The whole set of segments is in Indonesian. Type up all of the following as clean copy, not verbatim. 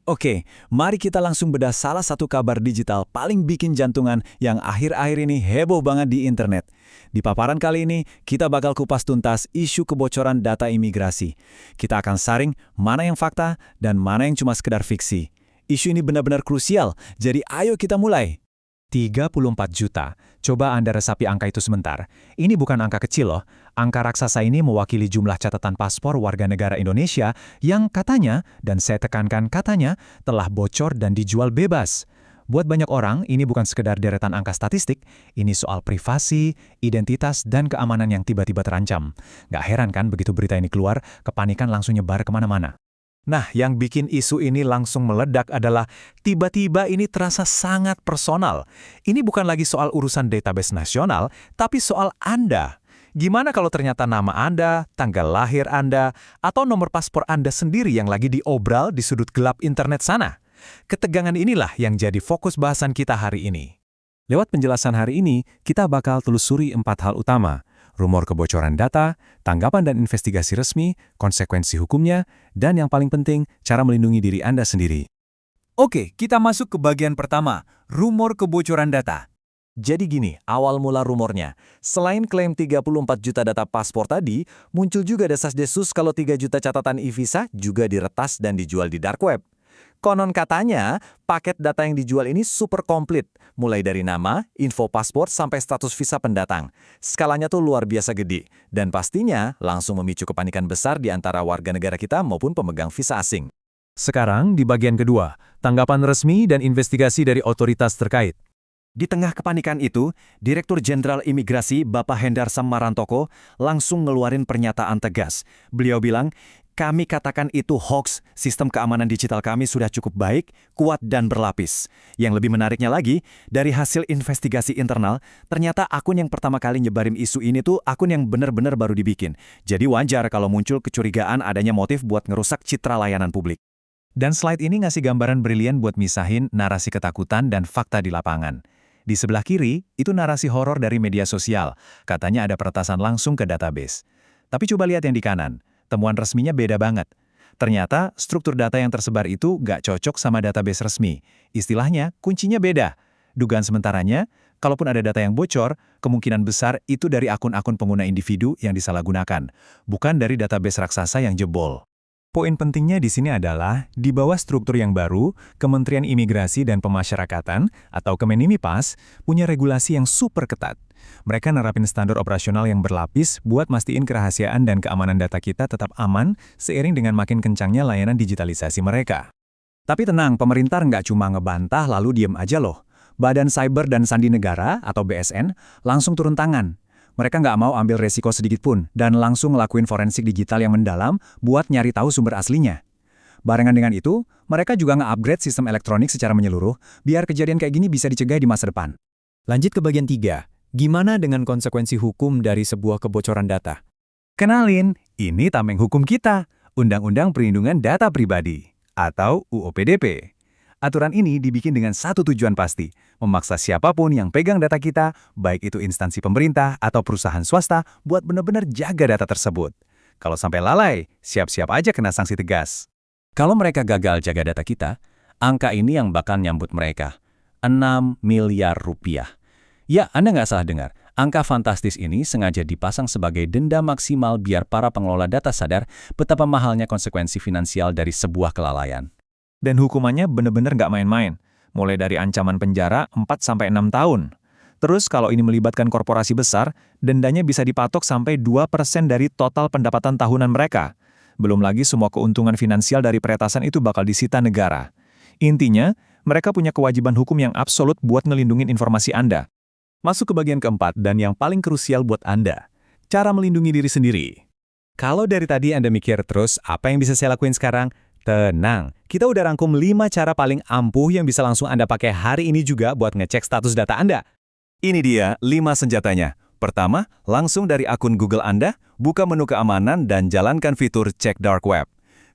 Oke, mari kita langsung bedah salah satu kabar digital paling bikin jantungan yang akhir-akhir ini heboh banget di internet. Di paparan kali ini, kita bakal kupas tuntas isu kebocoran data imigrasi. Kita akan saring mana yang fakta dan mana yang cuma sekedar fiksi. Isu ini benar-benar krusial, jadi ayo kita mulai. 34 juta. Coba Anda resapi angka itu sebentar. Ini bukan angka kecil loh. Angka raksasa ini mewakili jumlah catatan paspor warga negara Indonesia yang katanya, dan saya tekankan katanya, telah bocor dan dijual bebas. Buat banyak orang, ini bukan sekedar deretan angka statistik, ini soal privasi, identitas, dan keamanan yang tiba-tiba terancam. Nggak heran kan begitu berita ini keluar, kepanikan langsung nyebar kemana-mana. Nah, yang bikin isu ini langsung meledak adalah tiba-tiba ini terasa sangat personal. Ini bukan lagi soal urusan database nasional, tapi soal Anda. Gimana kalau ternyata nama Anda, tanggal lahir Anda, atau nomor paspor Anda sendiri yang lagi diobral di sudut gelap internet sana? Ketegangan inilah yang jadi fokus bahasan kita hari ini. Lewat penjelasan hari ini, kita bakal telusuri 4 hal utama. Rumor kebocoran data, tanggapan dan investigasi resmi, konsekuensi hukumnya, dan yang paling penting, cara melindungi diri Anda sendiri. Oke, kita masuk ke bagian pertama, rumor kebocoran data. Jadi gini, awal mula rumornya. Selain klaim 34 juta data paspor tadi, muncul juga desas-desus kalau 3 juta catatan e-visa juga diretas dan dijual di dark web. Konon katanya, paket data yang dijual ini super komplit, mulai dari nama, info paspor, sampai status visa pendatang. Skalanya tuh luar biasa gede, dan pastinya langsung memicu kepanikan besar di antara warga negara kita maupun pemegang visa asing. Sekarang di bagian kedua, tanggapan resmi dan investigasi dari otoritas terkait. Di tengah kepanikan itu, Direktur Jenderal Imigrasi Bapak Hendar Marantoko langsung ngeluarin pernyataan tegas. Beliau bilang, kami katakan itu hoax, sistem keamanan digital kami sudah cukup baik, kuat dan berlapis. Yang lebih menariknya lagi, dari hasil investigasi internal, ternyata akun yang pertama kali nyebarin isu ini tuh akun yang benar-benar baru dibikin. Jadi wajar kalau muncul kecurigaan adanya motif buat ngerusak citra layanan publik. Dan slide ini ngasih gambaran brilian buat misahin narasi ketakutan dan fakta di lapangan. Di sebelah kiri, itu narasi horor dari media sosial. Katanya ada peretasan langsung ke database. Tapi coba lihat yang di kanan. Temuan resminya beda banget. Ternyata, struktur data yang tersebar itu nggak cocok sama database resmi. Istilahnya, kuncinya beda. Dugaan sementaranya, kalaupun ada data yang bocor, kemungkinan besar itu dari akun-akun pengguna individu yang disalahgunakan, bukan dari database raksasa yang jebol. Poin pentingnya di sini adalah, di bawah struktur yang baru, Kementerian Imigrasi dan Pemasyarakatan, atau Kemenimipas, punya regulasi yang super ketat. Mereka nerapin standar operasional yang berlapis buat mastiin kerahasiaan dan keamanan data kita tetap aman seiring dengan makin kencangnya layanan digitalisasi mereka. Tapi tenang, pemerintah nggak cuma ngebantah lalu diem aja loh. Badan Cyber dan Sandi Negara, atau BSN, langsung turun tangan. Mereka nggak mau ambil resiko sedikit pun dan langsung ngelakuin forensik digital yang mendalam buat nyari tahu sumber aslinya. Barengan dengan itu, mereka juga nge-upgrade sistem elektronik secara menyeluruh biar kejadian kayak gini bisa dicegah di masa depan. Lanjut ke bagian 3. Gimana dengan konsekuensi hukum dari sebuah kebocoran data? Kenalin, ini tameng hukum kita, Undang-Undang Perlindungan Data Pribadi, atau UU-PDP. Aturan ini dibikin dengan satu tujuan pasti, memaksa siapapun yang pegang data kita, baik itu instansi pemerintah atau perusahaan swasta, buat benar-benar jaga data tersebut. Kalau sampai lalai, siap-siap aja kena sanksi tegas. Kalau mereka gagal jaga data kita, angka ini yang bakal nyambut mereka. 6 miliar rupiah. Ya, Anda nggak salah dengar. Angka fantastis ini sengaja dipasang sebagai denda maksimal biar para pengelola data sadar betapa mahalnya konsekuensi finansial dari sebuah kelalaian. Dan hukumannya benar-benar nggak main-main, mulai dari ancaman penjara 4-6 tahun. Terus kalau ini melibatkan korporasi besar, dendanya bisa dipatok sampai 2% dari total pendapatan tahunan mereka. Belum lagi semua keuntungan finansial dari peretasan itu bakal disita negara. Intinya, mereka punya kewajiban hukum yang absolut buat ngelindungin informasi Anda. Masuk ke bagian keempat dan yang paling krusial buat Anda, cara melindungi diri sendiri. Kalau dari tadi Anda mikir terus, apa yang bisa saya lakuin sekarang? Tenang, kita udah rangkum 5 cara paling ampuh yang bisa langsung Anda pakai hari ini juga buat ngecek status data Anda. Ini dia 5 senjatanya. Pertama, langsung dari akun Google Anda, buka menu keamanan dan jalankan fitur cek dark web.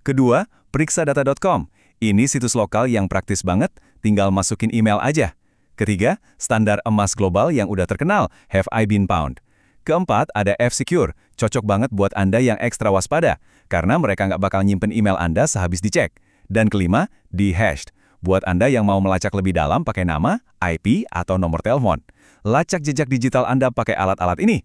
Kedua, periksa data.com. Ini situs lokal yang praktis banget, tinggal masukin email aja. Ketiga, standar emas global yang udah terkenal, Have I Been Pwned. Keempat, ada F-Secure, cocok banget buat Anda yang ekstra waspada, karena mereka nggak bakal nyimpen email Anda sehabis dicek. Dan kelima, Di-hashed, buat Anda yang mau melacak lebih dalam pakai nama, IP, atau nomor telepon. Lacak jejak digital Anda pakai alat-alat ini.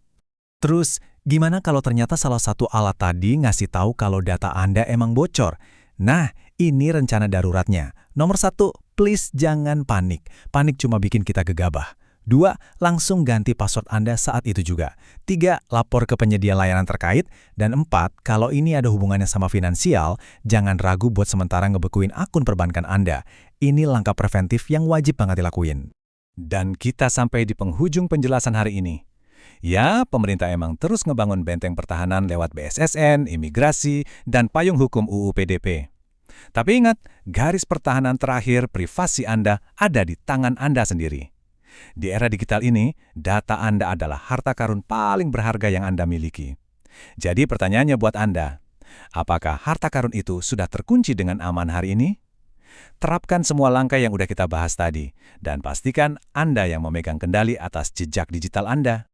Terus, gimana kalau ternyata salah satu alat tadi ngasih tahu kalau data Anda emang bocor? Nah, ini rencana daruratnya. Nomor 1, please jangan panik. Panik cuma bikin kita gegabah. 2, langsung ganti password Anda saat itu juga. 3, lapor ke penyedia layanan terkait. Dan 4, kalau ini ada hubungannya sama finansial, jangan ragu buat sementara ngebekuin akun perbankan Anda. Ini langkah preventif yang wajib banget dilakuin. Dan kita sampai di penghujung penjelasan hari ini. Ya, pemerintah emang terus ngebangun benteng pertahanan lewat BSSN, imigrasi, dan payung hukum UU PDP. Tapi ingat, garis pertahanan terakhir privasi Anda ada di tangan Anda sendiri. Di era digital ini, data Anda adalah harta karun paling berharga yang Anda miliki. Jadi pertanyaannya buat Anda, apakah harta karun itu sudah terkunci dengan aman hari ini? Terapkan semua langkah yang udah kita bahas tadi, dan pastikan Anda yang memegang kendali atas jejak digital Anda.